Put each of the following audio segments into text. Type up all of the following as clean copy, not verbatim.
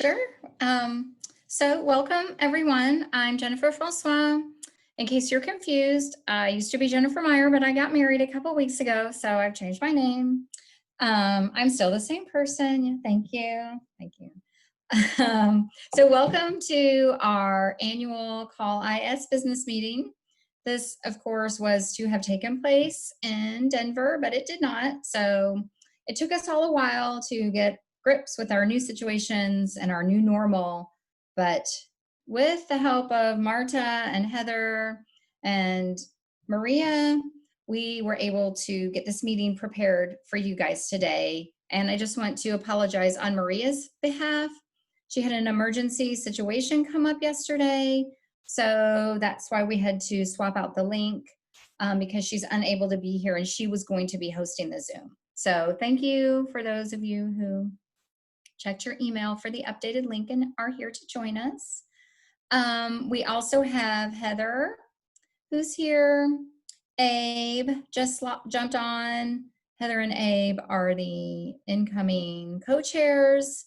Sure. So welcome everyone. I'm Jennifer Francois. In case you're confused, I used to be Jennifer Meyer, but I got married a couple weeks ago, so I've changed my name. I'm still the same person. Yeah, thank you. Thank you. So welcome to our annual Call IS business meeting. This, of course, was to have taken place in Denver, but it did not. So it took us all a while to get grips with our new situations and our new normal. But with the help of Marta and Heather and Maria, we were able to get this meeting prepared for you guys today. And I just want to apologize on Maria's behalf. She had an emergency situation come up yesterday. So that's why we had to swap out the link because she's unable to be here and she was going to be hosting the Zoom. So thank you for those of you who checked your email for the updated link and are here to join us. We also have Heather, who's here. Abe just jumped on. Heather and Abe are the incoming co-chairs.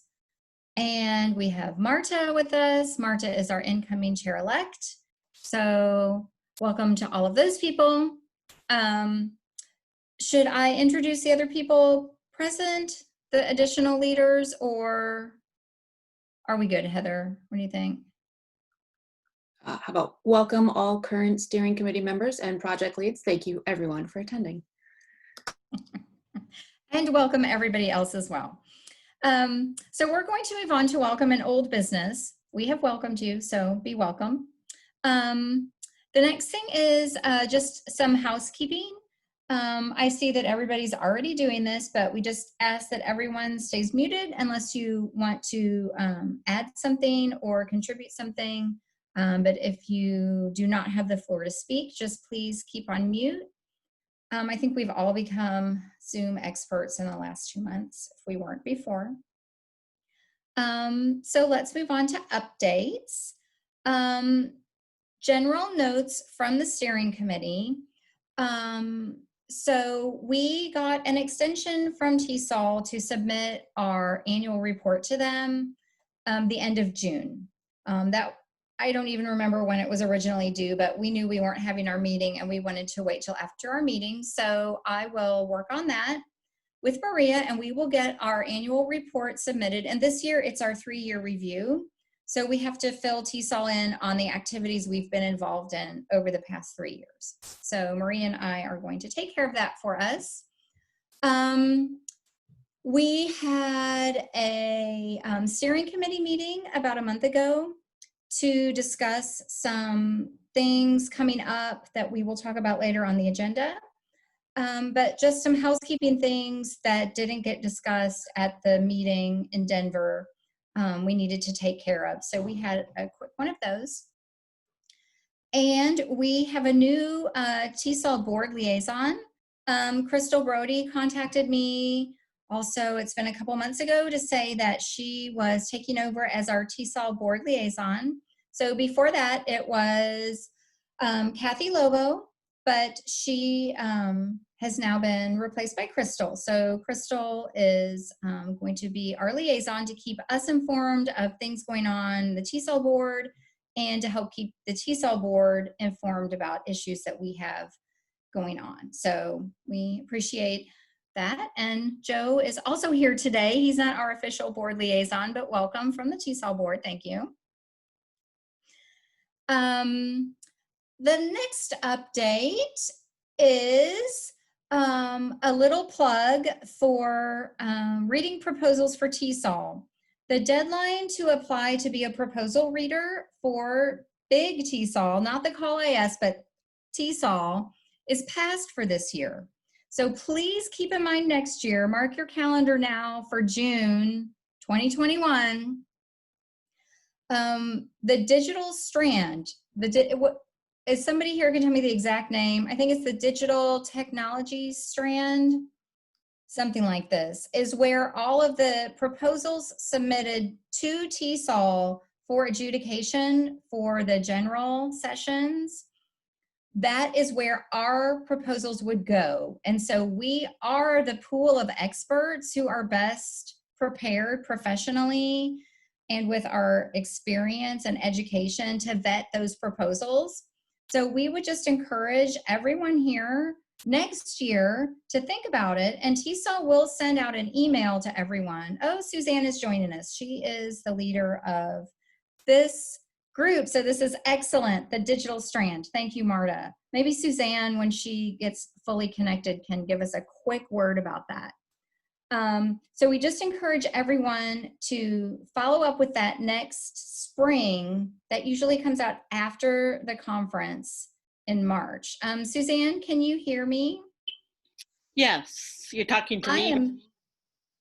And we have Marta with us. Marta is our incoming chair-elect. So welcome to all of those people. Should I introduce the other people present, the additional leaders, or are we good, Heather? What do you think? How about welcome all current steering committee members and project leads. Thank you everyone for attending. And welcome everybody else as well. So we're going to move on to welcome an old business. We have welcomed you, so be welcome. The next thing is just some housekeeping. I see that everybody's already doing this, but we just ask that everyone stays muted unless you want to add something or contribute something. But if you do not have the floor to speak, just please keep on mute. I think we've all become Zoom experts in the last 2 months, if we weren't before. So let's move on to updates. General notes from the steering committee. So we got an extension from Tesol to submit our annual report to them the end of June. That I don't even remember when it was originally due, but we knew we weren't having our meeting and we wanted to wait till after our meeting. So I will work on that with Maria and we will get our annual report submitted. And this year it's our 3-year review. So we have to fill Tesol in on the activities we've been involved in over the past 3 years. So Maria and I are going to take care of that for us. We had a steering committee meeting about a month ago to discuss some things coming up that we will talk about later on the agenda. But just some housekeeping things that didn't get discussed at the meeting in Denver we needed to take care of. So we had a quick one of those. And we have a new Tesol board liaison. Crystal Brody contacted me. Also, it's been a couple months ago to say that she was taking over as our Tesol board liaison. So before that, it was Kathy Lobo, but she has now been replaced by Crystal. So Crystal is going to be our liaison to keep us informed of things going on the Tesol board and to help keep the Tesol board informed about issues that we have going on. So we appreciate that. And Joe is also here today. He's not our official board liaison, but welcome from the Tesol board. Thank you. The next update is a little plug for reading proposals for Tesol. The deadline to apply to be a proposal reader for big Tesol, not the Call IS, but Tesol, is passed for this year. So please keep in mind next year, mark your calendar now for June 2021. The digital strand, is somebody here can tell me the exact name? I think it's the digital technology strand, something like this, is where all of the proposals submitted to Tesol for adjudication for the general sessions, that is where our proposals would go. And so we are the pool of experts who are best prepared professionally and with our experience and education to vet those proposals. So we would just encourage everyone here next year to think about it. And Tesol will send out an email to everyone. Oh, Suzanne is joining us. She is the leader of this group. So this is excellent, the digital strand. Thank you, Marta. Maybe Suzanne, when she gets fully connected, can give us a quick word about that. So we just encourage everyone to follow up with that next spring. That usually comes out after the conference in March. Suzanne, can you hear me? Yes, you're talking to me, Susan?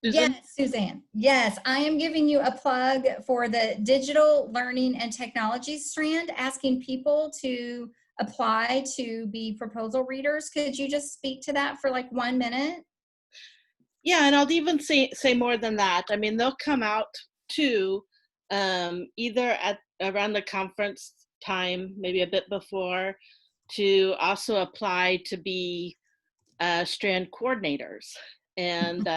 Yes, Suzanne. Yes, I am giving you a plug for the digital learning and technology strand, asking people to apply to be proposal readers. Could you just speak to that for like 1 minute? Yeah, and I'll even say more than that. I mean, they'll come out too, either at around the conference time, maybe a bit before, to also apply to be strand coordinators. And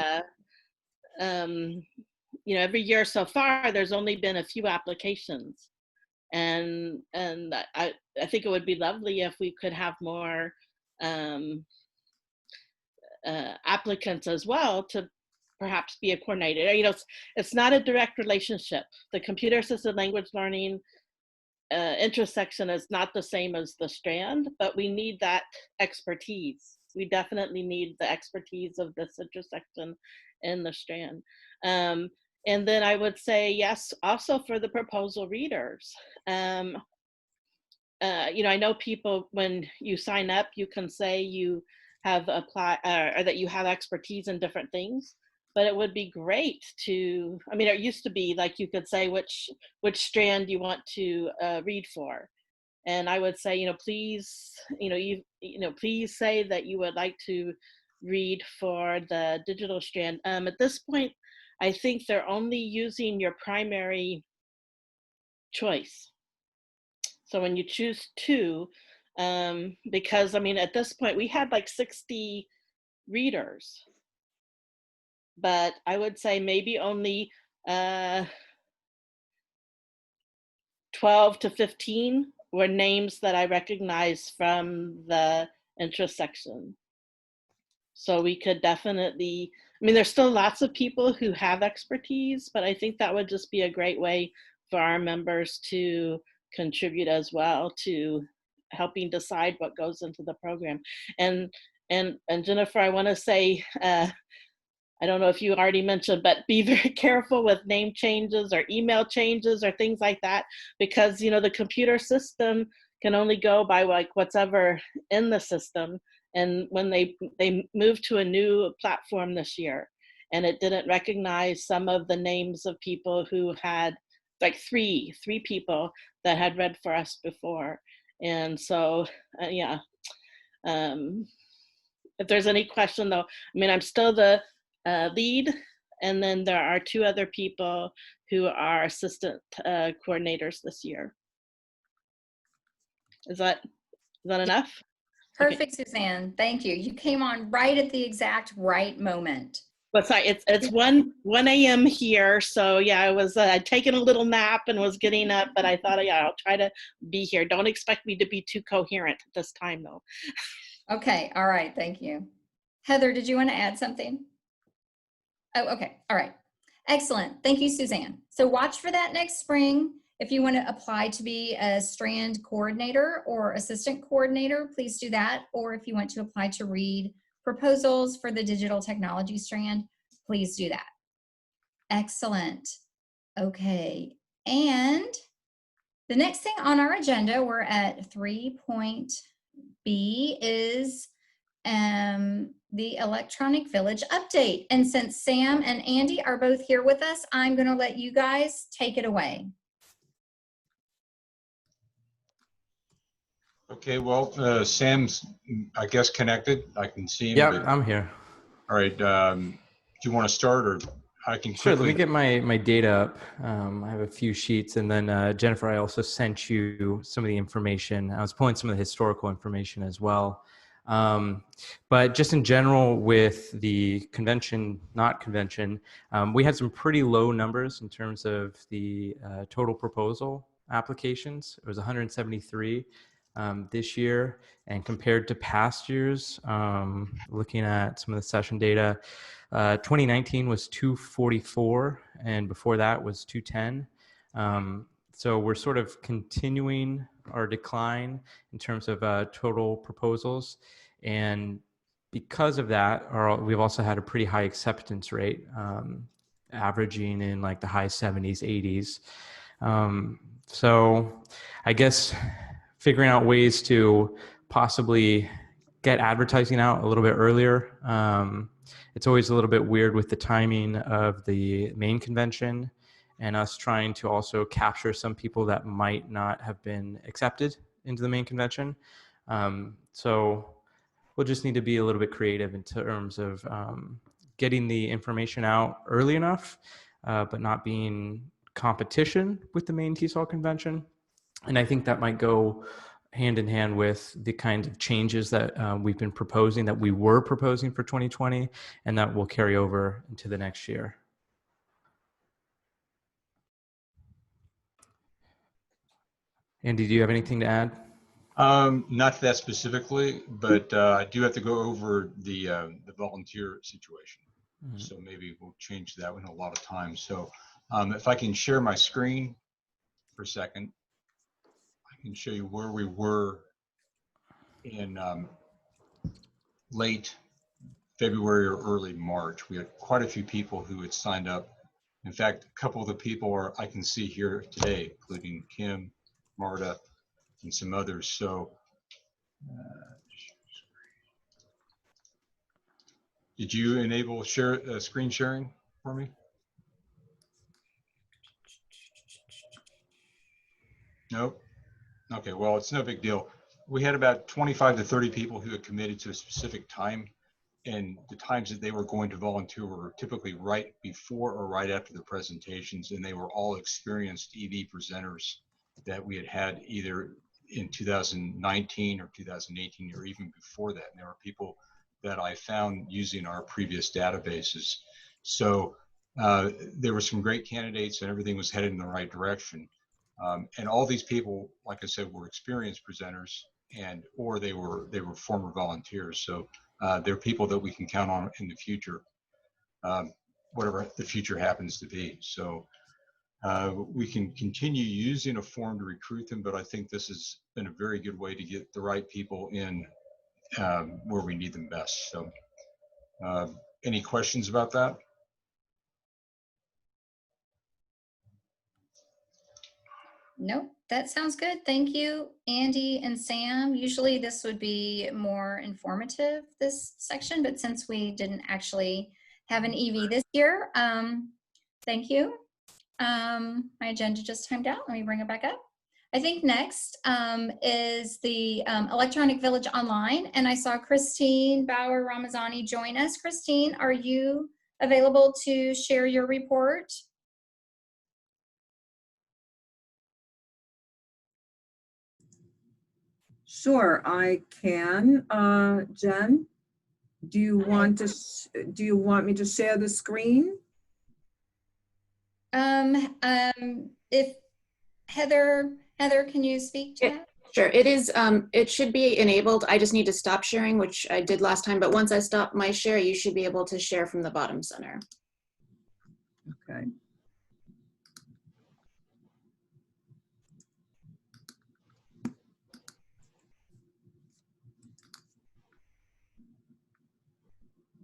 you know, every year so far, there's only been a few applications, and I think it would be lovely if we could have more applicants as well to perhaps be a coordinator. You know, it's not a direct relationship. The computer assisted language learning intersection is not the same as the strand, but we need that expertise. We definitely need the expertise of this intersection in the strand. And then I would say yes, also for the proposal readers. You know, I know people, when you sign up, you can say you have applied or that you have expertise in different things, but it would be great to, I mean, it used to be like you could say which strand you want to read for. And I would say, you know, please, you know, please say that you would like to read for the digital strand. At this point, I think they're only using your primary choice. So when you choose two, because I mean, at this point we had like 60 readers, but I would say maybe only 12 to 15 were names that I recognize from the intersection. So we could definitely, I mean, there's still lots of people who have expertise, but I think that would just be a great way for our members to contribute as well to helping decide what goes into the program. And Jennifer, I want to say, I don't know if you already mentioned, but be very careful with name changes or email changes or things like that, because, you know, the computer system can only go by like whatever in the system. And when they moved to a new platform this year, and it didn't recognize some of the names of people who had like three people that had read for us before. And so, yeah. If there's any question though, I mean, I'm still the lead, and then there are two other people who are assistant coordinators this year. Is that enough? Perfect, okay. Suzanne, thank you. You came on right at the exact right moment. But sorry, it's 1 a.m. here, so yeah, I was taking a little nap and was getting up, but I thought, yeah, I'll try to be here. Don't expect me to be too coherent this time though. Okay, all right, thank you. Heather, did you want to add something? Oh, okay, all right. Excellent, thank you, Suzanne. So watch for that next spring. If you want to apply to be a strand coordinator or assistant coordinator, please do that. Or if you want to apply to read proposals for the digital technology strand, please do that. Excellent. Okay, and the next thing on our agenda, we're at 3.B, is the Electronic Village update. And since Sam and Andy are both here with us, I'm going to let you guys take it away. Okay, well, Sam's, I guess, connected. I can see him. Yeah, I'm here. All right. Do you want to start, or I can Sure, let quickly... me get my data up. I have a few sheets, and then Jennifer, I also sent you some of the information. I was pulling some of the historical information as well. But just in general with the convention, not convention, we had some pretty low numbers in terms of the total proposal applications. It was 173 this year. And compared to past years, looking at some of the session data, 2019 was 244, and before that was 210. So we're sort of continuing our decline in terms of total proposals. And because of that, we've also had a pretty high acceptance rate, averaging in like the high 70s, 80s. So I guess figuring out ways to possibly get advertising out a little bit earlier. It's always a little bit weird with the timing of the main convention and us trying to also capture some people that might not have been accepted into the main convention. So we'll just need to be a little bit creative in terms of getting the information out early enough, but not being competition with the main Tesol convention. And I think that might go hand in hand with the kinds of changes that we've been proposing, that we were proposing for 2020, and that will carry over into the next year. Andy, do you have anything to add? Not to that specifically, but I do have to go over the volunteer situation. Mm-hmm. So maybe we'll change that in a lot of time. So if I can share my screen for a second, I can show you where we were in late February or early March. We had quite a few people who had signed up. In fact, a couple of the people I can see here today, including Kim, Marta, and some others. So did you enable screen sharing for me? Nope. Okay, well, it's no big deal. We had about 25 to 30 people who had committed to a specific time, and the times that they were going to volunteer were typically right before or right after the presentations, and they were all experienced EV presenters that we had either in 2019 or 2018 or even before that. And there were people that I found using our previous databases. So there were some great candidates and everything was headed in the right direction. And all these people, like I said, were experienced presenters or they were former volunteers. So they're people that we can count on in the future, whatever the future happens to be. So we can continue using a form to recruit them, but I think this has been a very good way to get the right people in where we need them best. So any questions about that? Nope, that sounds good. Thank you, Andy and Sam. Usually this would be more informative, this section, but since we didn't actually have an EV this year, thank you. My agenda just timed out. Let me bring it back up. I think next is the Electronic Village Online, and I saw Christine Bauer Ramazani join us. Christine, are you available to share your report? Sure, I can. Jen, do you want me to share the screen? If Heather, can you speak to that? Sure, it is. It should be enabled. I just need to stop sharing, which I did last time. But once I stop my share, you should be able to share from the bottom center. Okay.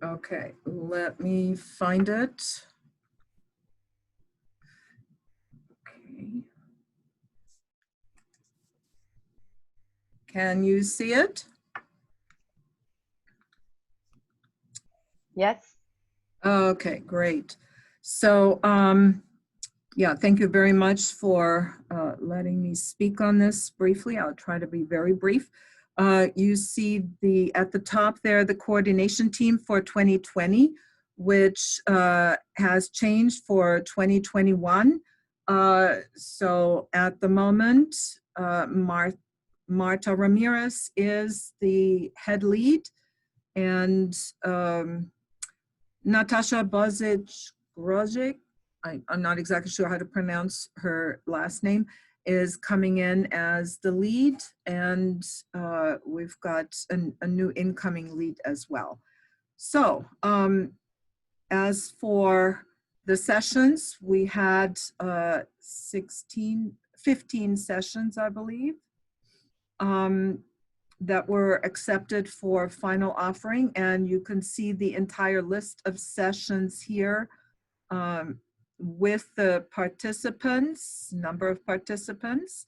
Okay, let me find it. Okay. Can you see it? Yes. Okay, great. So, yeah, thank you very much for letting me speak on this briefly. I'll try to be very brief. You see at the top there, the coordination team for 2020, which has changed for 2021. So at the moment, Marta Ramirez is the head lead, and Natasha Bozic-Grozic, I'm not exactly sure how to pronounce her last name, is coming in as the lead, and we've got a new incoming lead as well. So as for the sessions, we had 15 sessions, I believe, that were accepted for final offering, and you can see the entire list of sessions here with the participants, number of participants,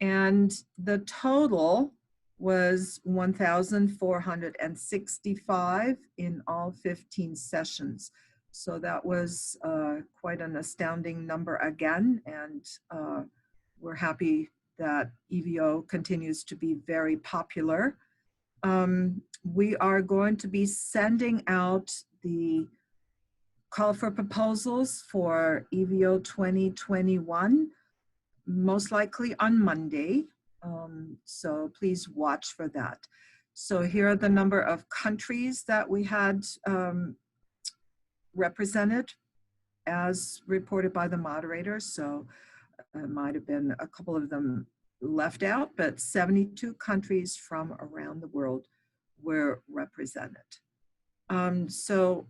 and the total was 1,465 in all 15 sessions. So that was quite an astounding number again, and we're happy that EVO continues to be very popular. We are going to be sending out the call for proposals for EVO 2021, most likely on Monday. So please watch for that. So here are the number of countries that we had represented as reported by the moderator. So it might have been a couple of them left out, but 72 countries from around the world were represented. So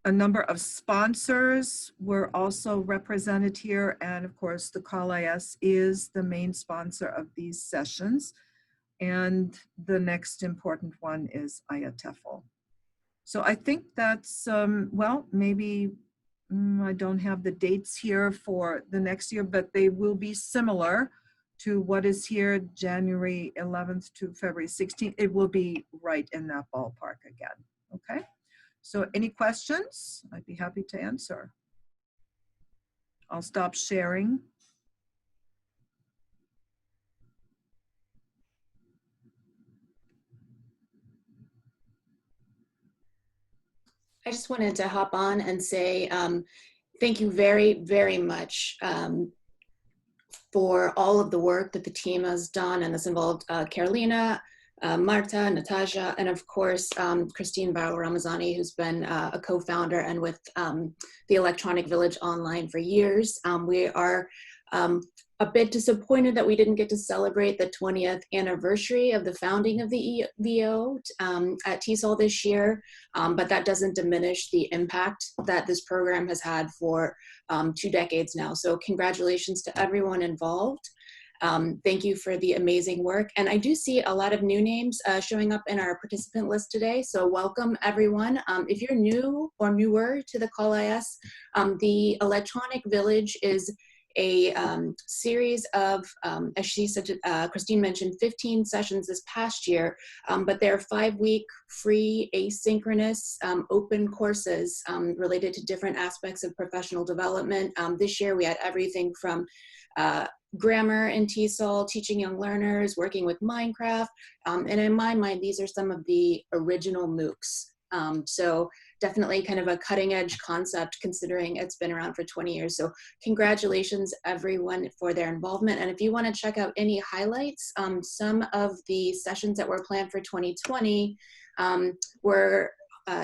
a number of sponsors were also represented here, and of course the CALIS is the main sponsor of these sessions, and the next important one is IATEFL. So I think that's, well, maybe I don't have the dates here for the next year, but they will be similar to what is here, January 11th to February 16th. It will be right in that ballpark again, okay? So any questions? I'd be happy to answer. I'll stop sharing. I just wanted to hop on and say thank you very, very much for all of the work that the team has done, and this involved Carolina, Marta, Natasha, and of course, Christine Barrow-Ramazani, who's been a co-founder and with the Electronic Village Online for years. We are a bit disappointed that we didn't get to celebrate the 20th anniversary of the founding of the EVO at Tesol this year, but that doesn't diminish the impact that this program has had for 2 decades now. So congratulations to everyone involved. Thank you for the amazing work. And I do see a lot of new names showing up in our participant list today. So welcome everyone. If you're new or newer to the CALIS, the Electronic Village is a series of, as she said, Christine mentioned, 15 sessions this past year, but they're 5-week free asynchronous open courses related to different aspects of professional development. This year we had everything from grammar in Tesol, teaching young learners, working with Minecraft, and in my mind, these are some of the original MOOCs. So definitely kind of a cutting edge concept considering it's been around for 20 years. So congratulations everyone for their involvement. And if you want to check out any highlights, some of the sessions that were planned for 2020 were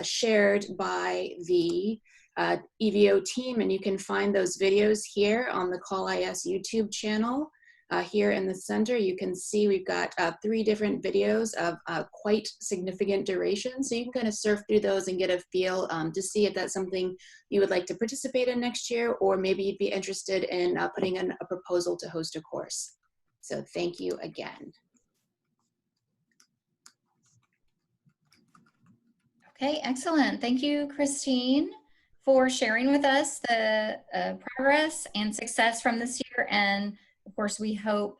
shared by the EVO team, and you can find those videos here on the CALIS YouTube channel. Here in the center, you can see we've got 3 different videos of quite significant duration. So you can kind of surf through those and get a feel to see if that's something you would like to participate in next year, or maybe you'd be interested in putting in a proposal to host a course. So thank you again. Okay, excellent. Thank you, Christine, for sharing with us the progress and success from this year. And of course, we hope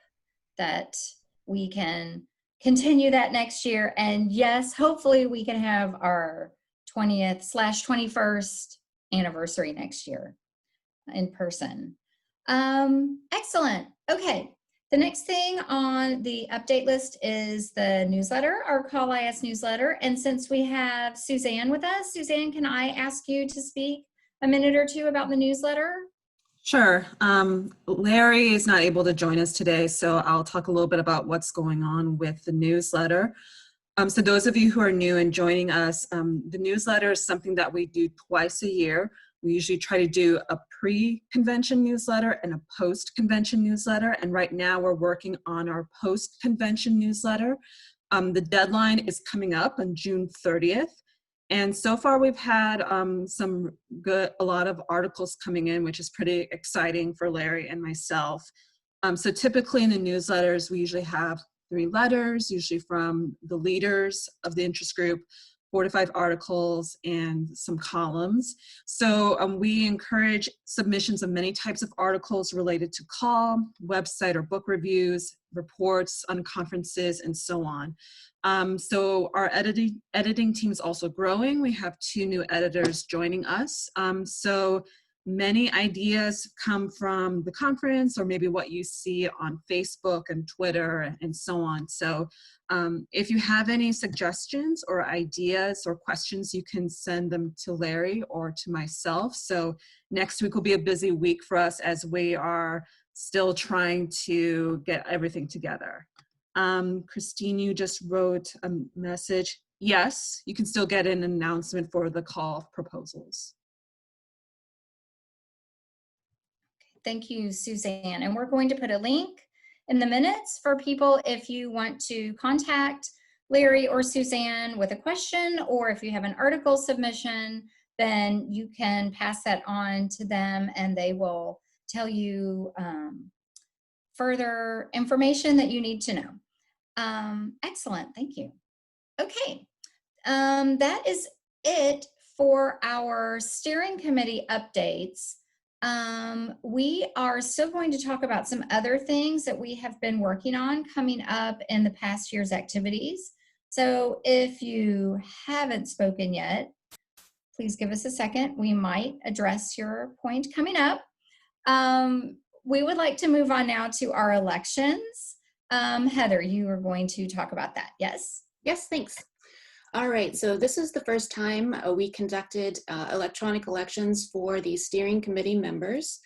that we can continue that next year. And yes, hopefully we can have our 20th/21st anniversary next year in person. Excellent. Okay. The next thing on the update list is the newsletter, our CALIS newsletter. And since we have Suzanne with us, Suzanne, can I ask you to speak a minute or two about the newsletter? Sure. Larry is not able to join us today, so I'll talk a little bit about what's going on with the newsletter. So those of you who are new and joining us, the newsletter is something that we do twice a year. We usually try to do a pre-convention newsletter and a post-convention newsletter, and right now we're working on our post-convention newsletter. The deadline is coming up on June 30th. And so far we've had a lot of articles coming in, which is pretty exciting for Larry and myself. So typically in the newsletters, we usually have 3 letters, usually from the leaders of the interest group, 4 to 5 articles, and some columns. So we encourage submissions of many types of articles related to call, website or book reviews, reports on conferences, and so on. So our editing team is also growing. We have 2 new editors joining us. So many ideas come from the conference or maybe what you see on Facebook and Twitter and so on. So if you have any suggestions or ideas or questions, you can send them to Larry or to myself. So next week will be a busy week for us as we are still trying to get everything together. Christine, you just wrote a message. Yes, you can still get an announcement for the call proposals. Thank you, Suzanne. And we're going to put a link in the minutes for people if you want to contact Larry or Suzanne with a question, or if you have an article submission, then you can pass that on to them and they will tell you further information that you need to know. Excellent, thank you. Okay, that is it for our steering committee updates. We are still going to talk about some other things that we have been working on coming up in the past year's activities. So if you haven't spoken yet, please give us a second. We might address your point coming up. We would like to move on now to our elections. Heather, you are going to talk about that, yes? Yes, thanks. All right, so this is the first time we conducted electronic elections for the steering committee members.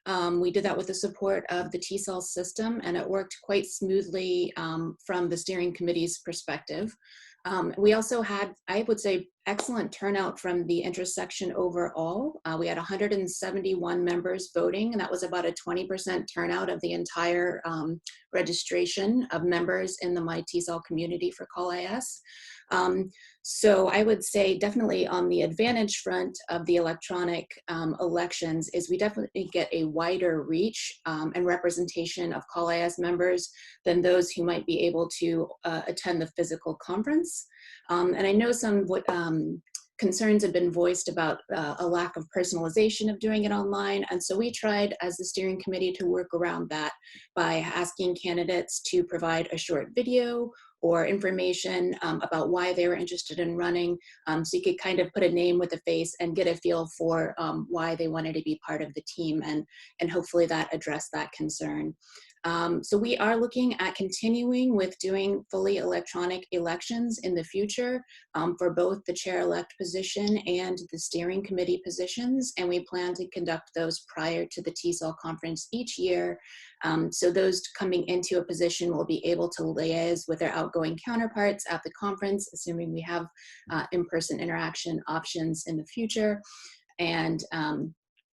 We did that with the support of the Tesol system, and it worked quite smoothly from the steering committee's perspective. We also had, I would say, excellent turnout from the interest section overall. We had 171 members voting, and that was about a 20% turnout of the entire registration of members in the My Tesol community for Call IS. So I would say definitely on the advantage front of the electronic elections is we definitely get a wider reach and representation of Call IS members than those who might be able to attend the physical conference. And I know some concerns have been voiced about a lack of personalization of doing it online. And so we tried as the steering committee to work around that by asking candidates to provide a short video or information about why they were interested in running. So you could kind of put a name with a face and get a feel for why they wanted to be part of the team, and hopefully that addressed that concern. So we are looking at continuing with doing fully electronic elections in the future for both the chair-elect position and the steering committee positions, and we plan to conduct those prior to the Tesol conference each year. So those coming into a position will be able to liaise with their outgoing counterparts at the conference, assuming we have in-person interaction options in the future. And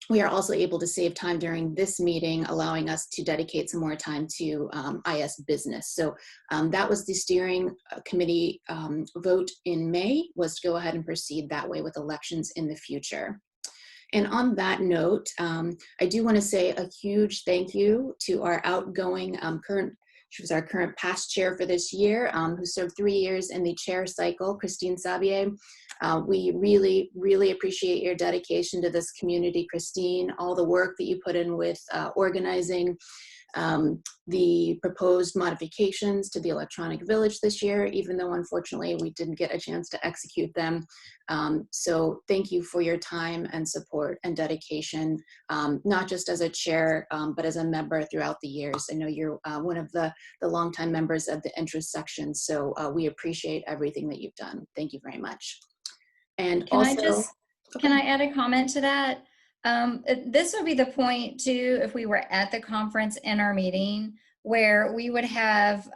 we are also able to save time during this meeting, allowing us to dedicate some more time to IS business. So that was the steering committee vote in May, was to go ahead and proceed that way with elections in the future. And on that note, I do want to say a huge thank you to our outgoing she was our current past chair for this year, who served 3 years in the chair cycle, Christine Sabier. We really, really appreciate your dedication to this community, Christine, all the work that you put in with organizing the proposed modifications to the electronic village this year, even though unfortunately we didn't get a chance to execute them. So thank you for your time and support and dedication, not just as a chair, but as a member throughout the years. I know you're one of the longtime members of the interest section, so we appreciate everything that you've done. Thank you very much. And Can I add a comment to that? This would be the point too, if we were at the conference in our meeting, where we would have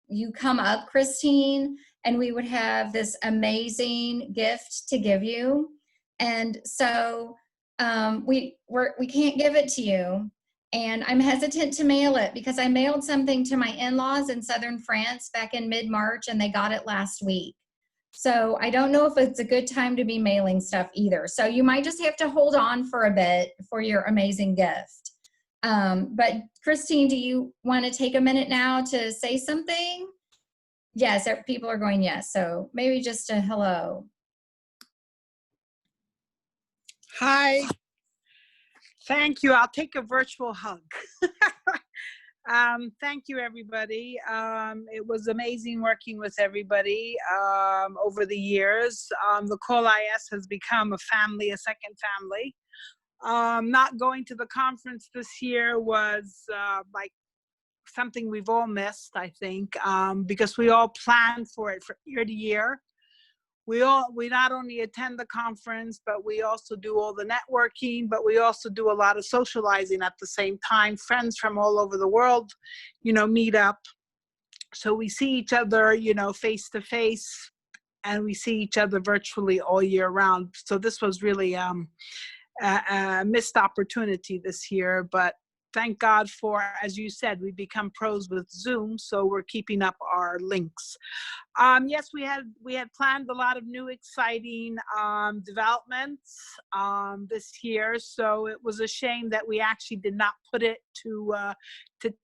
you come up, Christine, and we would have this amazing gift to give you. And so we can't give it to you. And I'm hesitant to mail it because I mailed something to my in-laws in southern France back in mid-March, and they got it last week. So I don't know if it's a good time to be mailing stuff either. So you might just have to hold on for a bit for your amazing gift. But Christine, do you want to take a minute now to say something? Yes, people are going yes. So maybe just a hello. Hi. Thank you. I'll take a virtual hug. Thank you, everybody. It was amazing working with everybody over the years. The Call IS has become a family, a second family. Not going to the conference this year was like something we've all missed, I think, because we all plan for it from year to year. We not only attend the conference, but we also do all the networking, but we also do a lot of socializing at the same time. Friends from all over the world, meet up. So we see each other, face to face, and we see each other virtually all year round. So this was really a missed opportunity this year, but thank God for, as you said, we become pros with Zoom, so we're keeping up our links. Yes, we had planned a lot of new exciting developments this year, so it was a shame that we actually did not put it to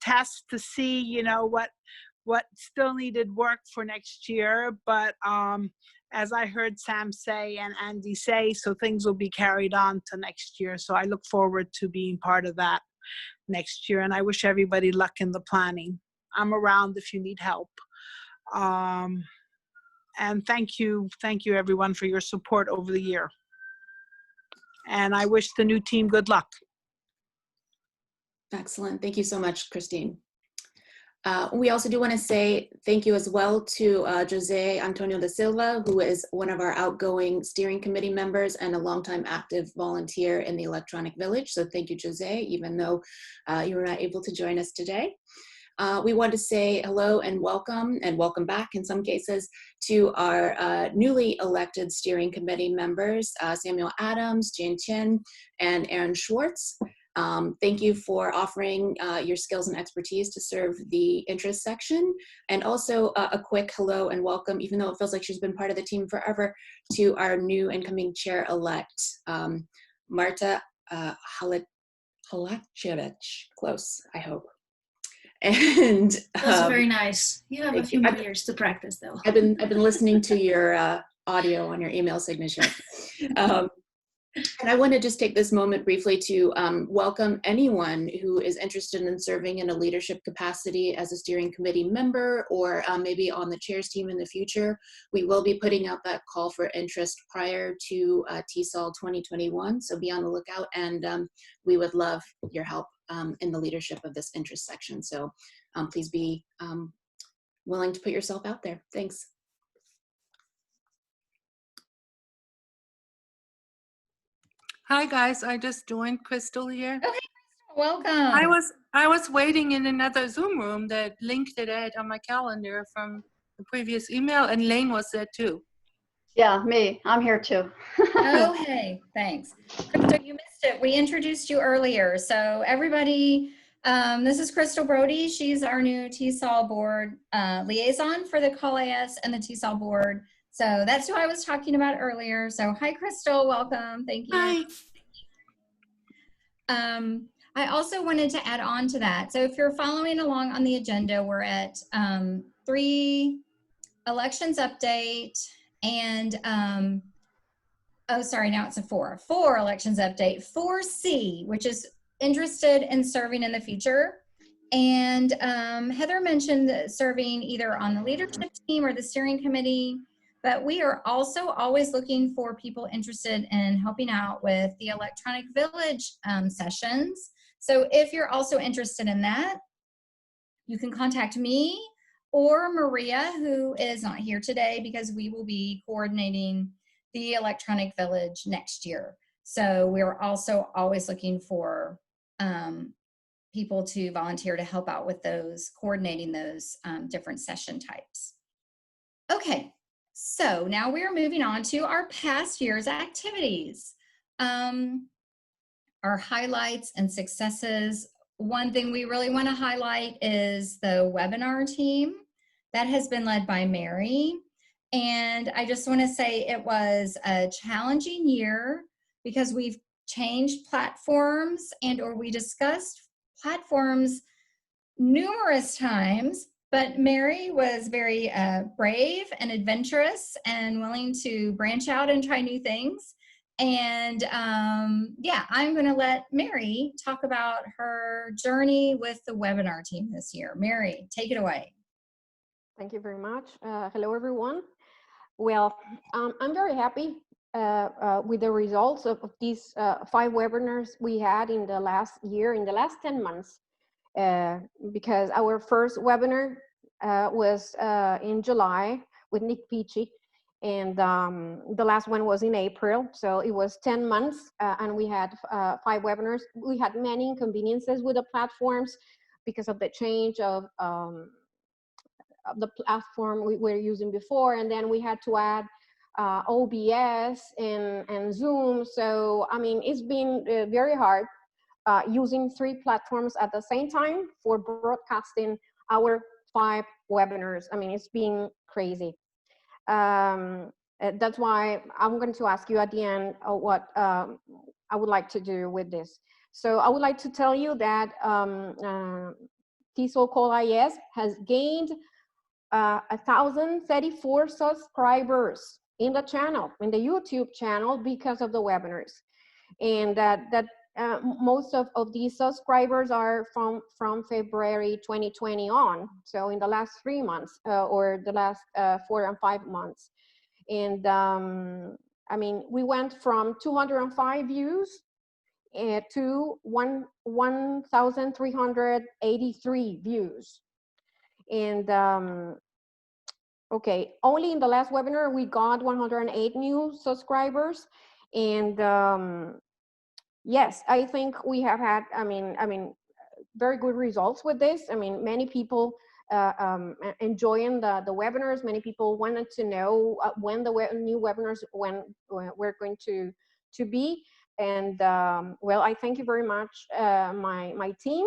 test to see, what still needed work for next year. But as I heard Sam say and Andy say, so things will be carried on to next year. So I look forward to being part of that next year, and I wish everybody luck in the planning. I'm around if you need help. And thank you everyone for your support over the year. And I wish the new team good luck. Excellent. Thank you so much, Christine. We also do want to say thank you as well to Jose Antonio da Silva, who is one of our outgoing steering committee members and a longtime active volunteer in the Electronic Village. So thank you, Jose, even though you were not able to join us today. We want to say hello and welcome back in some cases, to our newly elected steering committee members, Samuel Adams, Jane Chen, and Aaron Schwartz. Thank you for offering your skills and expertise to serve the interest section. And also a quick hello and welcome, even though it feels like she's been part of the team forever, to our new incoming chair-elect, Marta Halachevich. Close, I hope. And that's very nice. You have a few more years to practice, though. I've been listening to your audio on your email signature. And I want to just take this moment briefly to welcome anyone who is interested in serving in a leadership capacity as a steering committee member, or maybe on the chairs team in the future. We will be putting out that call for interest prior to Tesol 2021, so be on the lookout, and we would love your help in the leadership of this interest section. So please be willing to put yourself out there. Thanks. Hi guys, I just joined. Crystal here. Okay, welcome. I was waiting in another Zoom room that linked it out on my calendar from the previous email, and Lane was there too. Yeah, me. I'm here too. Oh, hey, thanks. Crystal, you missed it. We introduced you earlier. So everybody, this is Crystal Brody. She's our new Tesol board liaison for the Call IS and the Tesol board. So that's who I was talking about earlier. So hi, Crystal, welcome. Thank you. Hi. I also wanted to add on to that. So if you're following along on the agenda, we're at 3 elections update and, oh, sorry, now it's a 4 elections update, 4C, which is interested in serving in the future. And Heather mentioned serving either on the leadership team or the steering committee. But we are also always looking for people interested in helping out with the Electronic Village sessions. So if you're also interested in that, you can contact me or Maria, who is not here today because we will be coordinating the Electronic Village next year. So we're also always looking for people to volunteer to help out with those, coordinating those different session types. Okay, so now we are moving on to our past year's activities. Our highlights and successes. One thing we really want to highlight is the webinar team that has been led by Mary. And I just want to say it was a challenging year because we've changed platforms or we discussed platforms numerous times, but Mary was very brave and adventurous and willing to branch out and try new things. And yeah, I'm going to let Mary talk about her journey with the webinar team this year. Mary, take it away. Thank you very much. Hello, everyone. Well, I'm very happy with the results of these 5 webinars we had in the last year, in the last 10 months, because our first webinar was in July with Nick Peachy, and the last one was in April. So it was 10 months and we had 5 webinars. We had many inconveniences with the platforms because of the change of the platform we were using before, and then we had to add OBS and Zoom. So I mean, it's been very hard using 3 platforms at the same time for broadcasting our 5 webinars. I mean, it's been crazy. That's why I'm going to ask you at the end what I would like to do with this. So I would like to tell you that Tesol Liaison has gained 1,034 subscribers in the channel, in the YouTube channel, because of the webinars. And most of these subscribers are from February 2020 on, so in the last 3 months or the last 4 and 5 months. And I mean, we went from 205 views to 1,383 views. And okay, only in the last webinar we got 108 new subscribers. And yes, I think we have had, I mean, very good results with this. I mean, many people enjoying the webinars. Many people wanted to know when the new webinars we're going to be. And well, I thank you very much, my team,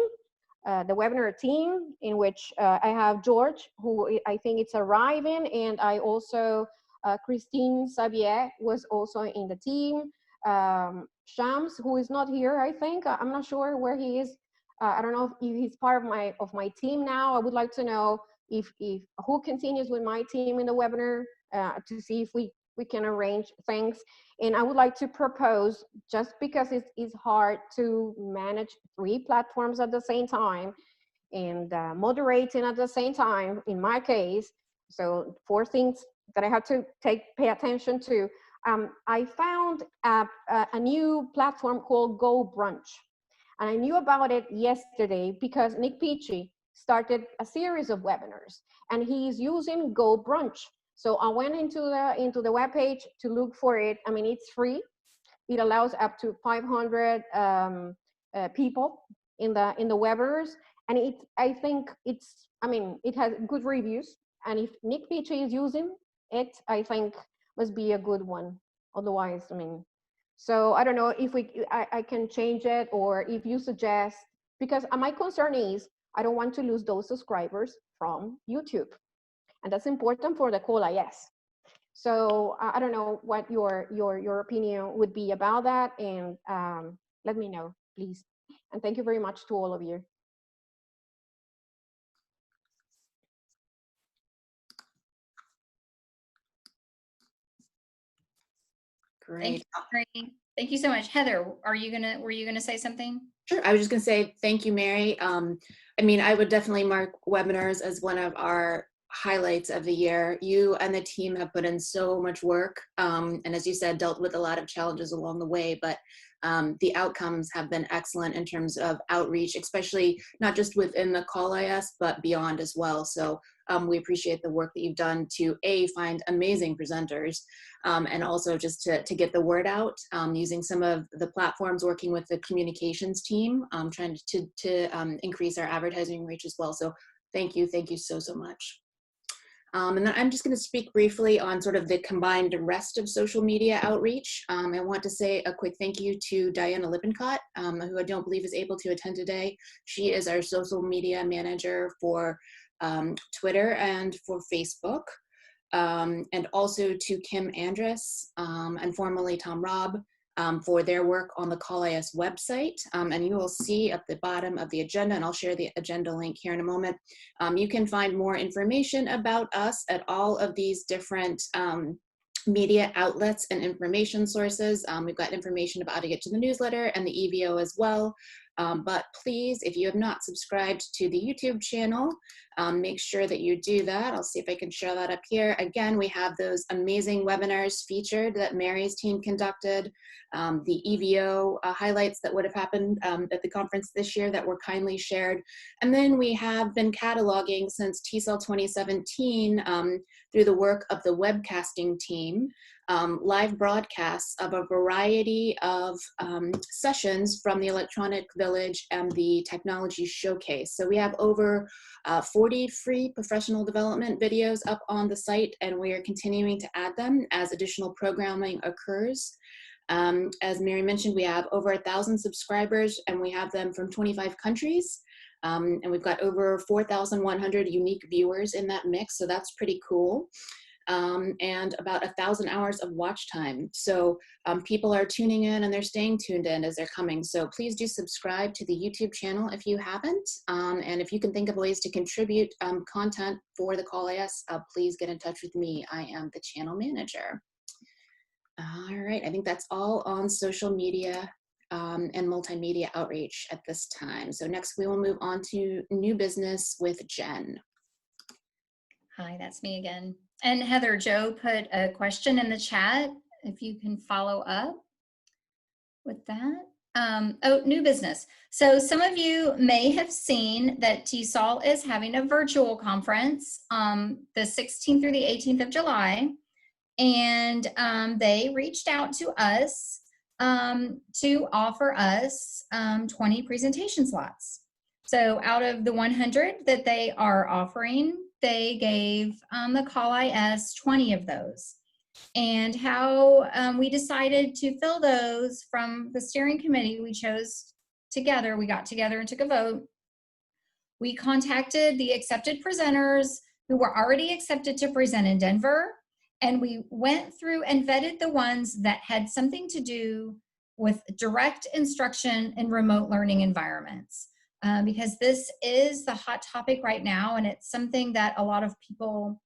the webinar team, in which I have George, who I think it's arriving, and I also Christine Xavier was also in the team. Shams, who is not here, I think. I'm not sure where he is. I don't know if he's part of my team now. I would like to know if who continues with my team in the webinar to see if we can arrange things. And I would like to propose, just because it's hard to manage 3 platforms at the same time and moderating at the same time, in my case. So 4 things that I have to pay attention to. I found a new platform called Go Brunch. And I knew about it yesterday because Nick Peachy started a series of webinars, and he's using Go Brunch. So I went into the webpage to look for it. I mean, it's free. It allows up to 500 people in the webinars, and I think it's, I mean, it has good reviews. And if Nick Peachy is using it, I think must be a good one. Otherwise, I mean, so I don't know if I can change it, or if you suggest, because my concern is I don't want to lose those subscribers from YouTube, and that's important for the Liaison. So I don't know what your opinion would be about that, and let me know, please. And thank you very much to all of you. Great. Thank you so much. Heather, were you gonna say something? Sure. I was just gonna say thank you, Mary. I mean, I would definitely mark webinars as one of our highlights of the year. You and the team have put in so much work, and as you said, dealt with a lot of challenges along the way, but the outcomes have been excellent in terms of outreach, especially not just within the call IS, but beyond as well. So we appreciate the work that you've done to find amazing presenters, and also just to get the word out, using some of the platforms, working with the communications team, trying to increase our advertising reach as well. So thank you so much. And then I'm just going to speak briefly on sort of the combined rest of social media outreach. I want to say a quick thank you to Diana Lippincott, who I don't believe is able to attend today. She is our social media manager for Twitter and for Facebook. And also to Kim Andrus and formerly Tom Robb, for their work on the Call IS website. And you will see at the bottom of the agenda, and I'll share the agenda link here in a moment, you can find more information about us at all of these different media outlets and information sources. We've got information about how to get to the newsletter and the EVO as well. But please, if you have not subscribed to the YouTube channel, make sure that you do that. I'll see if I can share that up here. Again, we have those amazing webinars featured that Mary's team conducted, the EVO highlights that would have happened at the conference this year that were kindly shared. And then we have been cataloging since Tesol 2017 through the work of the webcasting team, live broadcasts of a variety of sessions from the Electronic Village and the Technology Showcase. So we have over 40 free professional development videos up on the site, and we are continuing to add them as additional programming occurs. As Mary mentioned, we have over 1,000 subscribers, and we have them from 25 countries. And we've got over 4,100 unique viewers in that mix, so that's pretty cool. And about 1,000 hours of watch time. So people are tuning in and they're staying tuned in as they're coming. So please do subscribe to the YouTube channel if you haven't. And if you can think of ways to contribute content for the Call IS, please get in touch with me. I am the channel manager. All right, I think that's all on social media and multimedia outreach at this time. So next we will move on to new business with Jen. Hi, that's me again. And Heather, Joe put a question in the chat, if you can follow up with that. Oh, new business. So some of you may have seen that Tesol is having a virtual conference the 16th through the 18th of July. And they reached out to us to offer us 20 presentation slots. So out of the 100 that they are offering, they gave the Call IS 20 of those. And how we decided to fill those from the steering committee, we chose together, we got together and took a vote. We contacted the accepted presenters who were already accepted to present in Denver, and we went through and vetted the ones that had something to do with direct instruction in remote learning environments. Because this is the hot topic right now, and it's something that a lot of people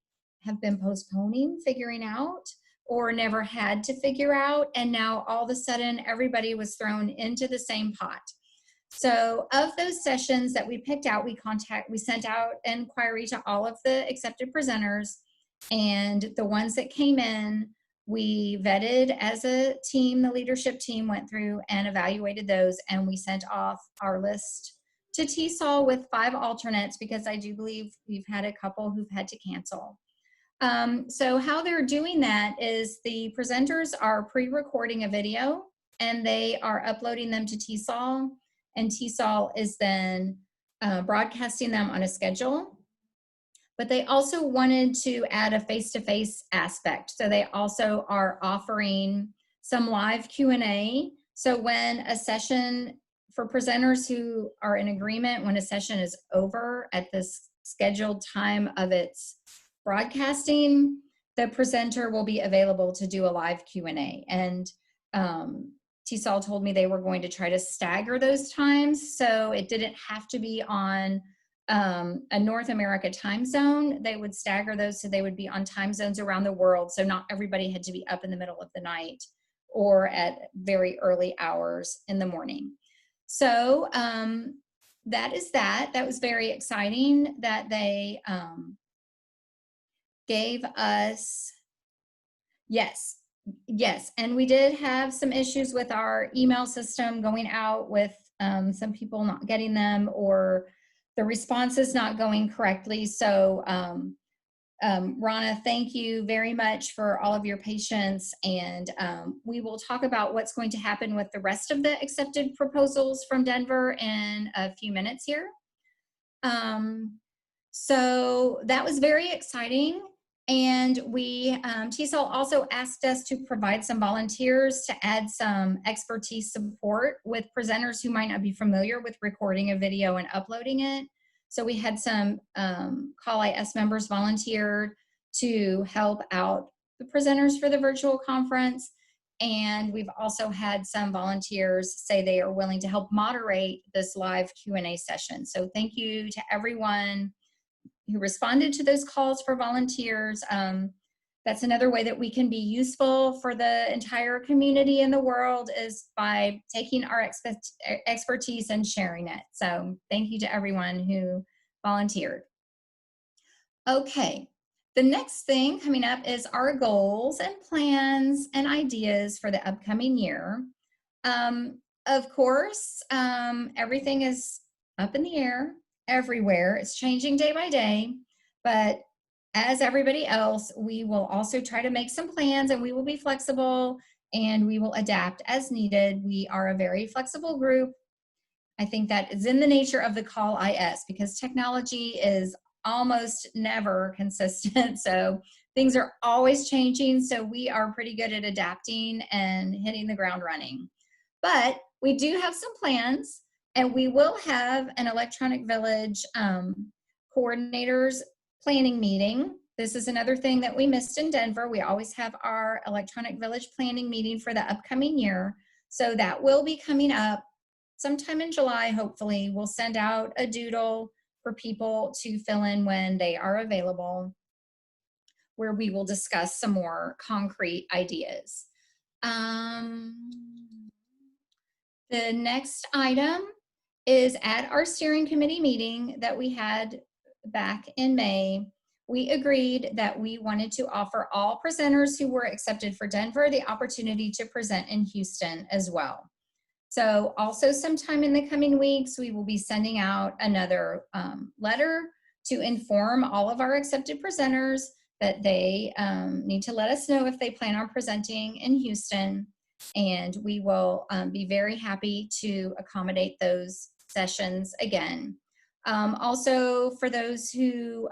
have been postponing figuring out or never had to figure out, and now all of a sudden everybody was thrown into the same pot. So of those sessions that we picked out, we sent out an inquiry to all of the accepted presenters, and the ones that came in, we vetted as a team. The leadership team went through and evaluated those, and we sent off our list to Tesol with 5 alternates, because I do believe we've had a couple who've had to cancel. So how they're doing that is the presenters are pre-recording a video and they are uploading them to Tesol, and Tesol is then broadcasting them on a schedule. But they also wanted to add a face-to-face aspect. So they also are offering some live Q&A. So when a session, for presenters who are in agreement, when a session is over at this scheduled time of its broadcasting, the presenter will be available to do a live Q&A. And Tesol told me they were going to try to stagger those times, so it didn't have to be on a North America time zone. They would stagger those so they would be on time zones around the world, so not everybody had to be up in the middle of the night or at very early hours in the morning. So that is that. That was very exciting that they gave us, yes, Yes, and we did have some issues with our email system going out with some people not getting them or the responses not going correctly. So Rana, thank you very much for all of your patience, and we will talk about what's going to happen with the rest of the accepted proposals from Denver in a few minutes here. So that was very exciting, and Tesol also asked us to provide some volunteers to add some expertise support with presenters who might not be familiar with recording a video and uploading it. So we had some Call IS members volunteer to help out the presenters for the virtual conference. And we've also had some volunteers say they are willing to help moderate this live Q&A session. So thank you to everyone who responded to those calls for volunteers. That's another way that we can be useful for the entire community in the world is by taking our expertise and sharing it. So thank you to everyone who volunteered. Okay, the next thing coming up is our goals and plans and ideas for the upcoming year. Of course, everything is up in the air everywhere. It's changing day by day, but as everybody else, we will also try to make some plans, and we will be flexible and we will adapt as needed. We are a very flexible group. I think that is in the nature of the Call IS because technology is almost never consistent. So things are always changing. So we are pretty good at adapting and hitting the ground running. But we do have some plans, and we will have an Electronic Village coordinators planning meeting. This is another thing that we missed in Denver. We always have our Electronic Village planning meeting for the upcoming year. So that will be coming up sometime in July, hopefully. We'll send out a doodle for people to fill in when they are available, where we will discuss some more concrete ideas. The next item is at our steering committee meeting that we had back in May. We agreed that we wanted to offer all presenters who were accepted for Denver the opportunity to present in Houston as well. So also sometime in the coming weeks, we will be sending out another letter to inform all of our accepted presenters that they need to let us know if they plan on presenting in Houston. And we will be very happy to accommodate those sessions again. Also, for those who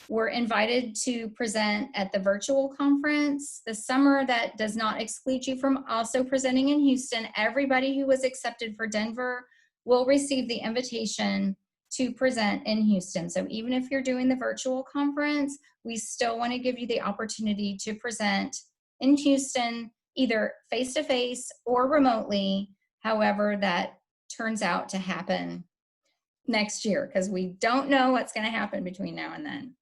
were invited to present at the virtual conference this summer, that does not exclude you from also presenting in Houston. Everybody who was accepted for Denver will receive the invitation to present in Houston. So even if you're doing the virtual conference, we still want to give you the opportunity to present in Houston, either face-to-face or remotely, however that turns out to happen next year, because we don't know what's going to happen between now and then.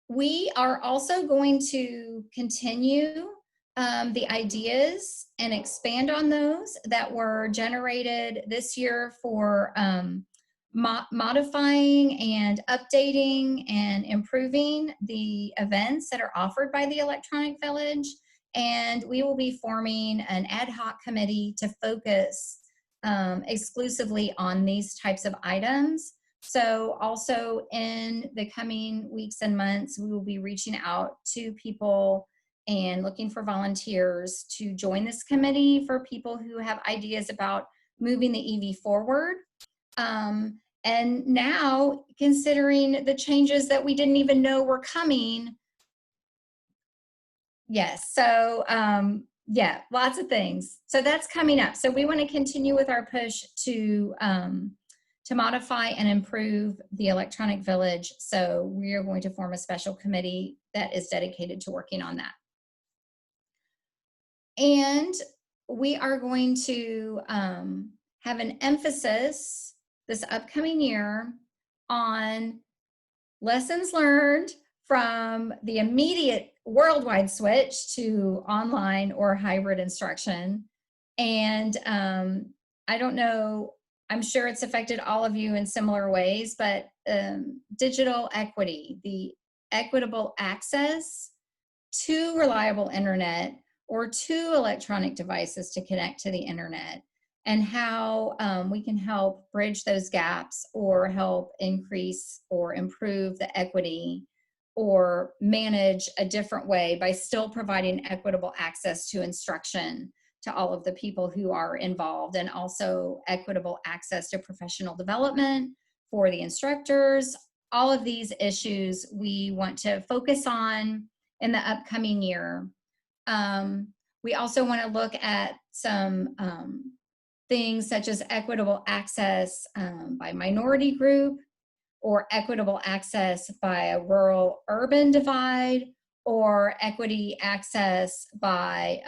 We are also going to continue the ideas and expand on those that were generated this year for modifying and updating and improving the events that are offered by the Electronic Village. And we will be forming an ad hoc committee to focus exclusively on these types of items. So also in the coming weeks and months, we will be reaching out to people and looking for volunteers to join this committee for people who have ideas about moving the EV forward. And now, considering the changes that we didn't even know were coming, yes, so yeah, lots of things. So that's coming up. So we want to continue with our push to modify and improve the Electronic Village. So we are going to form a special committee that is dedicated to working on that. And we are going to have an emphasis this upcoming year on lessons learned from the immediate worldwide switch to online or hybrid instruction. And I don't know, I'm sure it's affected all of you in similar ways, but digital equity, the equitable access to reliable internet or to electronic devices to connect to the internet, and how we can help bridge those gaps or help increase or improve the equity or manage a different way by still providing equitable access to instruction to all of the people who are involved, and also equitable access to professional development for the instructors. All of these issues we want to focus on in the upcoming year. We also want to look at some things such as equitable access by minority group, or equitable access by a rural-urban divide, or equity access by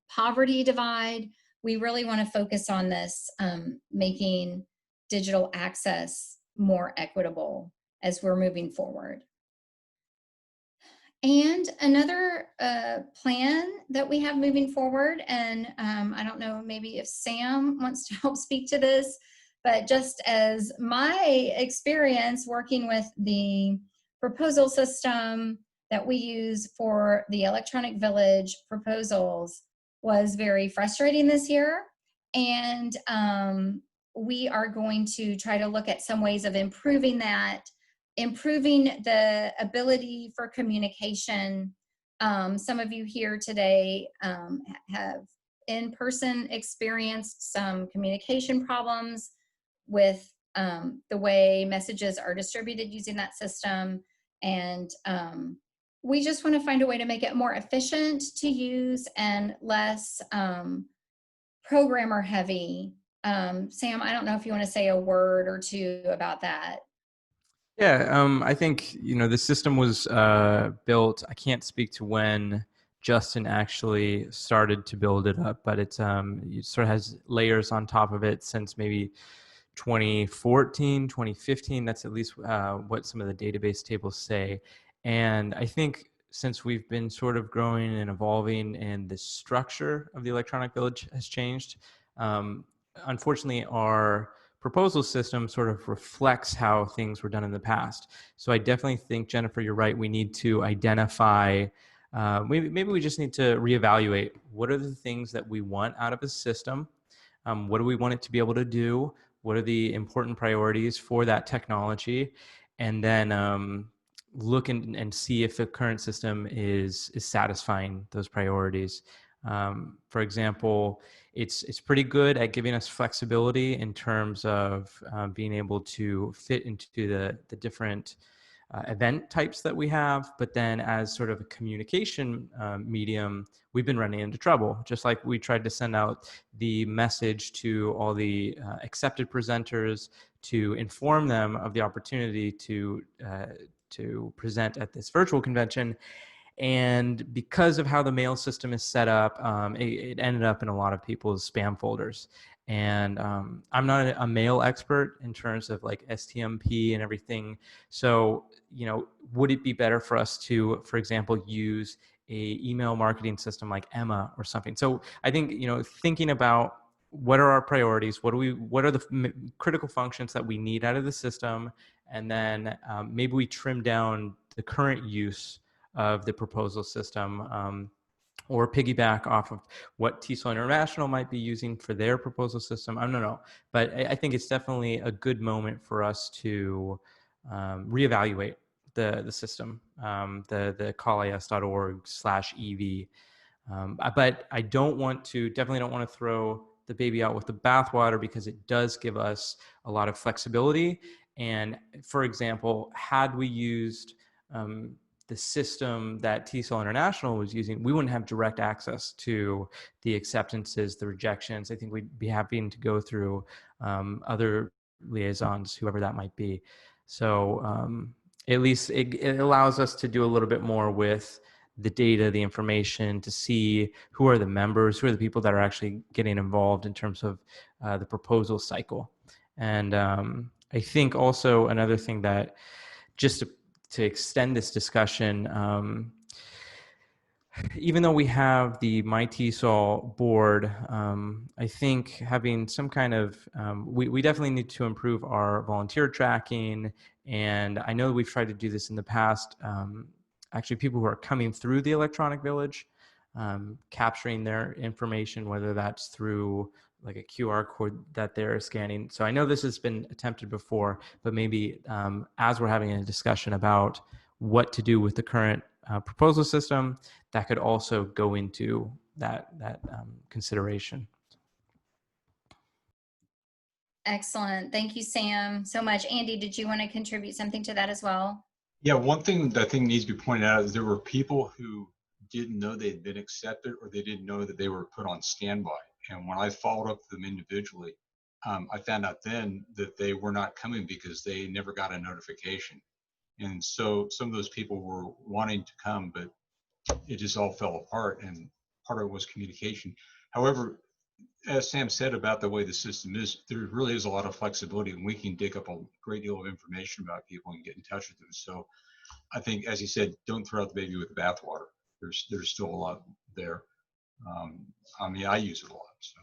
poverty divide. We really want to focus on this, making digital access more equitable as we're moving forward. And another plan that we have moving forward, and I don't know, maybe if Sam wants to help speak to this, but just as my experience working with the proposal system that we use for the Electronic Village proposals was very frustrating this year. And we are going to try to look at some ways of improving that, improving the ability for communication. Some of you here today have in-person experienced some communication problems with the way messages are distributed using that system. And we just want to find a way to make it more efficient to use and less programmer heavy. Sam, I don't know if you want to say a word or two about that. Yeah, I think, the system was built. I can't speak to when Justin actually started to build it up, but it sort of has layers on top of it since maybe 2014, 2015. That's at least what some of the database tables say. And I think since we've been sort of growing and evolving and the structure of the Electronic Village has changed, unfortunately, our proposal system sort of reflects how things were done in the past. So I definitely think, Jennifer, you're right. We need to identify, maybe we just need to reevaluate what are the things that we want out of a system. What do we want it to be able to do? What are the important priorities for that technology? And then look and see if the current system is satisfying those priorities. For example, it's pretty good at giving us flexibility in terms of being able to fit into the different event types that we have. But then as sort of a communication medium, we've been running into trouble. Just like we tried to send out the message to all the accepted presenters to inform them of the opportunity to present at this virtual convention. And because of how the mail system is set up, it ended up in a lot of people's spam folders. And I'm not a mail expert in terms of like STMP and everything. So, would it be better for us to, for example, use a email marketing system like Emma or something? So I think, thinking about what are our priorities, what are the critical functions that we need out of the system, and then maybe we trim down the current use of the proposal system, or piggyback off of what Tesol International might be using for their proposal system. I don't know, but I think it's definitely a good moment for us to reevaluate the system, the callis.org/EV. But I definitely don't want to throw the baby out with the bathwater, because it does give us a lot of flexibility. And for example, had we used the system that Tesol International was using, we wouldn't have direct access to the acceptances, the rejections. I think we'd be having to go through other liaisons, whoever that might be. So at least it allows us to do a little bit more with the data, the information, to see who are the members, who are the people that are actually getting involved in terms of the proposal cycle. And I think also another thing that, just to extend this discussion, even though we have the MyTesol board, I think having some kind of, we definitely need to improve our volunteer tracking. And I know we've tried to do this in the past. actually people who are coming through the electronic village, capturing their information, whether that's through like a QR code that they're scanning. So I know this has been attempted before, but maybe as we're having a discussion about what to do with the current proposal system, that could also go into that consideration. Excellent. Thank you, Sam, so much. Andy, did you want to contribute something to that as well? Yeah, one thing that I think needs to be pointed out is there were people who didn't know they'd been accepted, or they didn't know that they were put on standby. And when I followed up with them individually, I found out then that they were not coming because they never got a notification. And so some of those people were wanting to come, but it just all fell apart, and part of it was communication. However, as Sam said about the way the system is, there really is a lot of flexibility, and we can dig up a great deal of information about people and get in touch with them. So I think, as he said, don't throw out the baby with the bathwater. There's still a lot there. I mean, I use it a lot. So.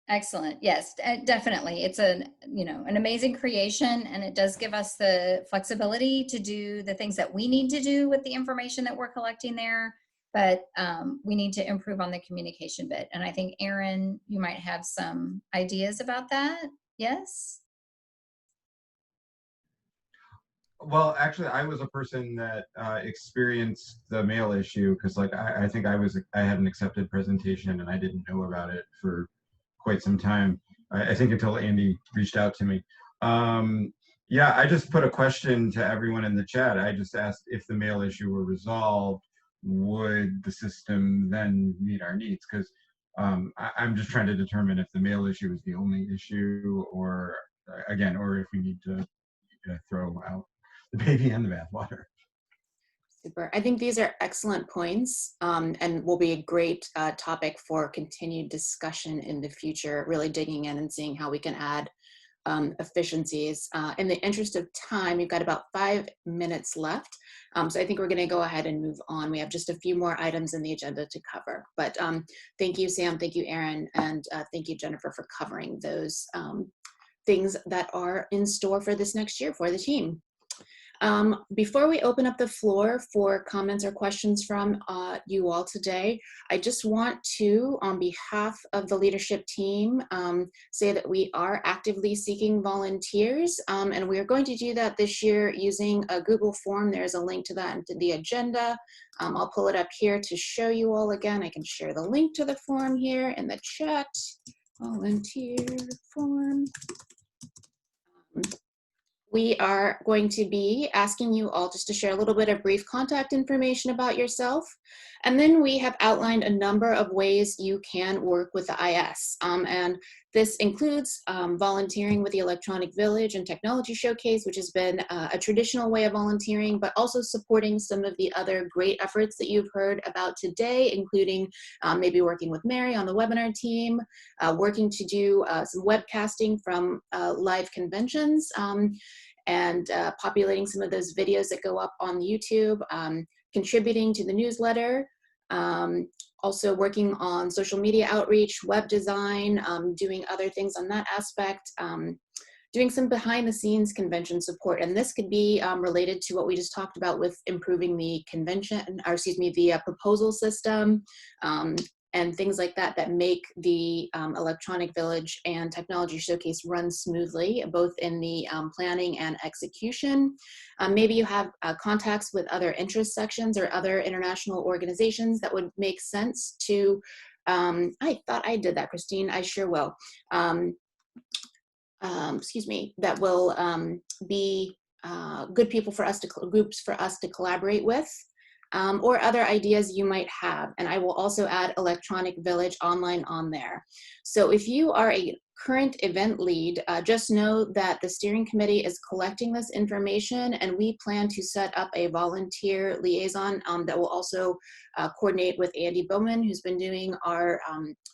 Excellent. Yes, definitely. It's an amazing creation, and it does give us the flexibility to do the things that we need to do with the information that we're collecting there. But we need to improve on the communication bit. And I think, Aaron, you might have some ideas about that. Yes? Well, actually, I was a person that experienced the mail issue because, like, I think I had an accepted presentation and I didn't know about it for quite some time. I think until Andy reached out to me. Yeah, I just put a question to everyone in the chat. I just asked if the mail issue were resolved, would the system then meet our needs? Because I'm just trying to determine if the mail issue is the only issue, or again, or if we need to throw out the baby and the bathwater. Super. I think these are excellent points, and will be a great topic for continued discussion in the future, really digging in and seeing how we can add efficiencies. In the interest of time, we've got about 5 minutes left. So I think we're going to go ahead and move on. We have just a few more items in the agenda to cover. But thank you, Sam. Thank you, Aaron. And thank you, Jennifer, for covering those things that are in store for this next year for the team. Before we open up the floor for comments or questions from you all today, I just want to, on behalf of the leadership team, say that we are actively seeking volunteers, and we are going to do that this year using a Google form. There's a link to that into the agenda. I'll pull it up here to show you all again. I can share the link to the form here in the chat. Volunteer form. We are going to be asking you all just to share a little bit of brief contact information about yourself. And then we have outlined a number of ways you can work with the IS. And this includes volunteering with the Electronic Village and Technology Showcase, which has been a traditional way of volunteering, but also supporting some of the other great efforts that you've heard about today, including maybe working with Mary on the webinar team, working to do some webcasting from live conventions, and populating some of those videos that go up on YouTube, contributing to the newsletter, also working on social media outreach, web design, doing other things on that aspect, doing some behind the scenes convention support. And this could be related to what we just talked about with improving the convention, or excuse me, the proposal system, and things like that that make the Electronic Village and Technology Showcase run smoothly, both in the planning and execution. Maybe you have contacts with other interest sections or other international organizations that would make sense to, I thought I did that, Christine, I sure will. Excuse me, that will be good people for us to, groups for us to collaborate with. Or other ideas you might have. And I will also add Electronic Village Online on there. So if you are a current event lead, just know that the steering committee is collecting this information, and we plan to set up a volunteer liaison that will also coordinate with Andy Bowman, who's been doing our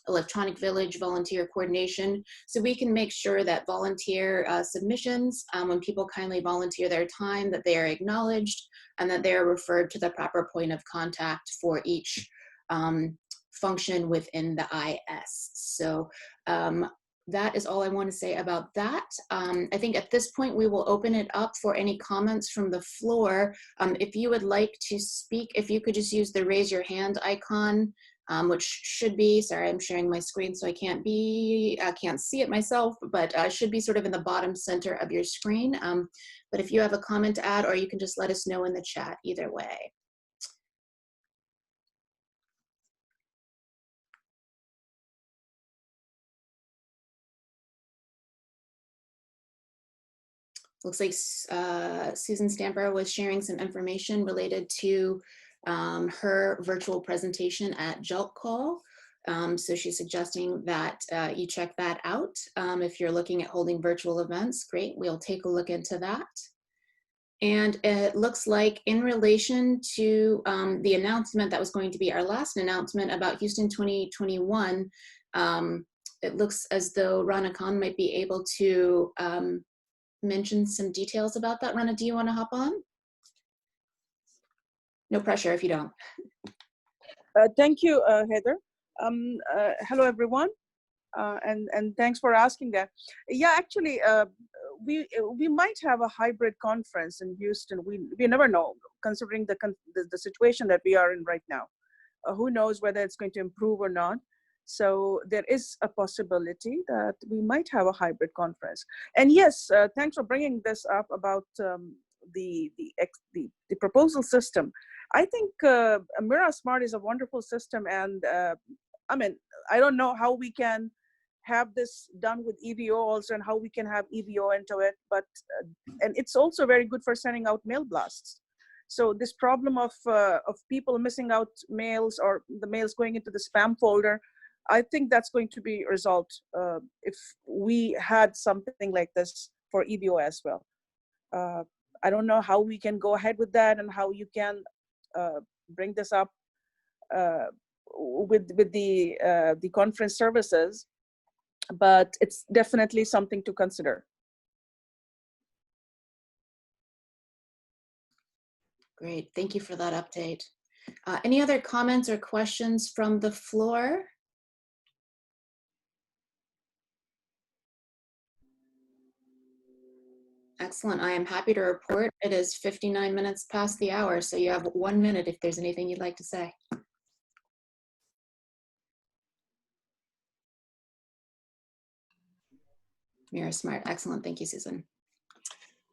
Electronic Village volunteer coordination. So we can make sure that volunteer submissions, when people kindly volunteer their time, that they are acknowledged and that they're referred to the proper point of contact for each function within the IS. So that is all I want to say about that. I think at this point we will open it up for any comments from the floor. If you would like to speak, if you could just use the raise your hand icon, which should be, sorry, I'm sharing my screen so I can't see it myself, but should be sort of in the bottom center of your screen. But if you have a comment to add, or you can just let us know in the chat, either way. Looks like Susan Stamper was sharing some information related to her virtual presentation at JELC Call. So she's suggesting that you check that out. If you're looking at holding virtual events, great, we'll take a look into that. And it looks like in relation to the announcement that was going to be our last announcement about Houston 2021, it looks as though Rana Khan might be able to mention some details about that. Rana, do you want to hop on? No pressure if you don't. Thank you, Heather. Hello, everyone, and thanks for asking that. Yeah, actually, we might have a hybrid conference in Houston. We never know, considering the situation that we are in right now. Who knows whether it's going to improve or not? So there is a possibility that we might have a hybrid conference. And yes, thanks for bringing this up about the proposal system. I think Mira Smart is a wonderful system, and I mean, I don't know how we can have this done with EVO also, and how we can have EVO into it, but and it's also very good for sending out mail blasts. So this problem of people missing out mails, or the mails going into the spam folder, I think that's going to be resolved if we had something like this for EVO as well. I don't know how we can go ahead with that, and how you can bring this up with the conference services, but it's definitely something to consider. Great, thank you for that update. Any other comments or questions from the floor? Excellent, I am happy to report it is 59 minutes past the hour, so you have 1 minute if there's anything you'd like to say. Mira Smart, excellent, thank you, Susan.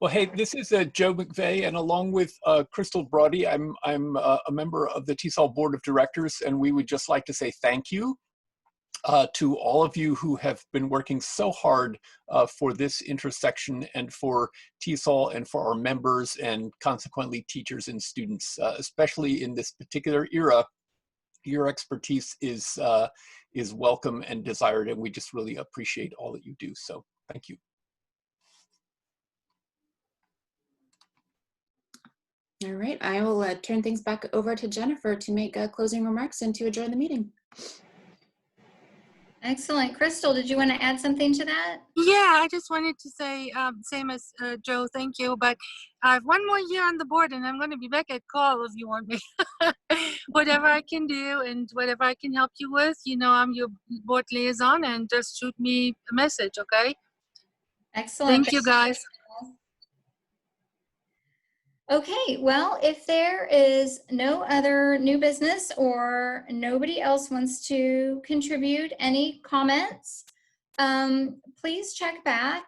Well, hey, this is Joe McVeigh, and along with Crystal Brody, I'm a member of the Tesol Board of Directors, and we would just like to say thank you to all of you who have been working so hard for this intersection, and for Tesol, and for our members, and consequently teachers and students, especially in this particular era. Your expertise is welcome and desired, and we just really appreciate all that you do. So thank you. All right, I will turn things back over to Jennifer to make closing remarks and to adjourn the meeting. Excellent. Crystal, did you want to add something to that? Yeah, I just wanted to say, same as Joe, thank you. But I have one more year on the board, and I'm going to be back at call if you want me. Whatever I can do and whatever I can help you with, you know, I'm your board liaison, and just shoot me a message, okay? Excellent. Thank you, guys. Okay, well, if there is no other new business or nobody else wants to contribute any comments, please check back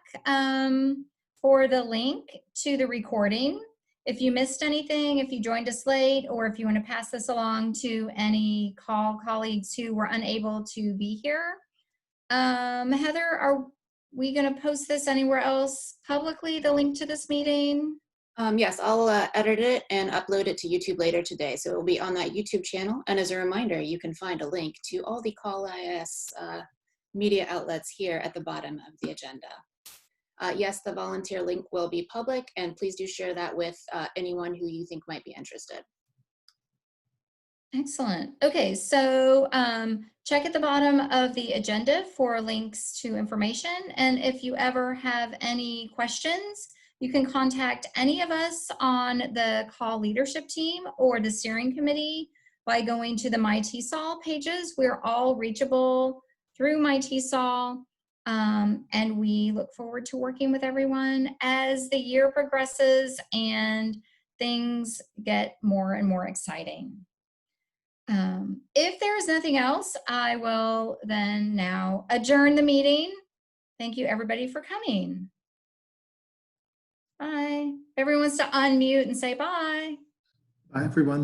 for the link to the recording. If you missed anything, if you joined us late, or if you want to pass this along to any colleagues who were unable to be here. Heather, are we going to post this anywhere else publicly, the link to this meeting? Yes, I'll edit it and upload it to YouTube later today. So it will be on that YouTube channel. And as a reminder, you can find a link to all the Call IS media outlets here at the bottom of the agenda. Yes, the volunteer link will be public, and please do share that with anyone who you think might be interested. Excellent. Okay, so check at the bottom of the agenda for links to information. And if you ever have any questions, you can contact any of us on the call leadership team or the steering committee by going to the My Tesol pages. We're all reachable through My Tesol. And we look forward to working with everyone as the year progresses and things get more and more exciting. If there's nothing else, I will then now adjourn the meeting. Thank you everybody for coming. Bye. Everyone wants to unmute and say bye. Bye, everyone.